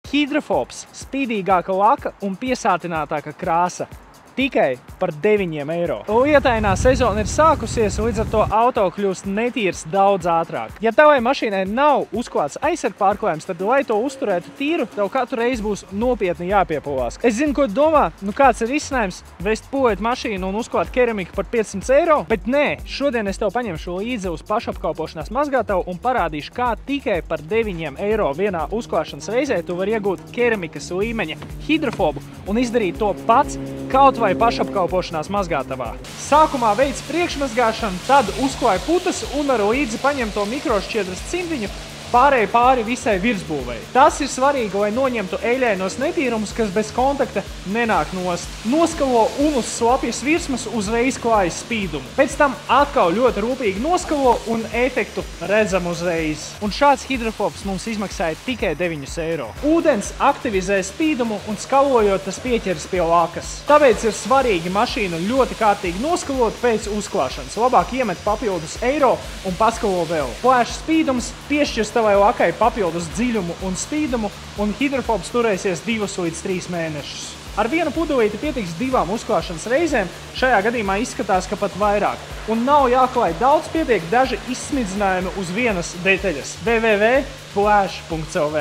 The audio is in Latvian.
Hydrofobs – spīdīgāka laka un piesātinātāka krāsa. Tikai par 9 eiro. Lietainā sezona ir sākusies, līdz ar to auto kļūst netīrs daudz ātrāk. Ja tavai mašīnai nav uzklāts aizsargpārklājums, tad, lai to uzturētu tīru, tev katru reizi būs nopietni jāpiepolās. Es zinu, ko domā, kāds ir risinājums vest pulēt mašīnu un uzklāt keramiku par 500 eiro, bet nē, šodien es tev paņemšu līdzi uz pašapkalpošanās mazgātavu un parādīšu, kā tikai par 9 eiro vienā uzklāšanas reizē tu vari iegūt keramikas līmeņa hidrofobu un izdarīt to pats, kaut vai pašapkalpošanās mazgātavā. Sākumā veic priekšmazgāšanu, tad uzklāj putas un ar līdzi paņem to mikrošķiedras cimdiņu, pārēj pāri visai virsbūvei. Tas ir svarīgi, lai noņemtu eļļainos netīrumus, kas bez kontakta nenāk nost. Noskalo un uz slapjas virsmas uzreiz klājas spīdumu. Pēc tam atkal ļoti rūpīgi noskalo un efektu redzam uzreiz. Un šāds hidrofobs mums izmaksāja tikai 9 eiro. Ūdens aktivizē spīdumu un skalojot tas pieķeras pie lakas. Tāpēc ir svarīgi mašīnu ļoti kārtīgi noskalot pēc uzklāšanas. Labāk iemet papildus eiro un paskalo vēl. Plēš spīdums, piešķirs tavai lakai papildus dziļumu un spīdumu, un hidrofobs turēsies 2 līdz 3 mēnešus. Ar vienu pudelīti pietiks 2 uzklāšanas reizēm, šajā gadījumā izskatās, ka pat vairāk. Un nav jāklāj daudz, pietiek daži izsmidzinājumi uz vienas detaļas. www.plash.lv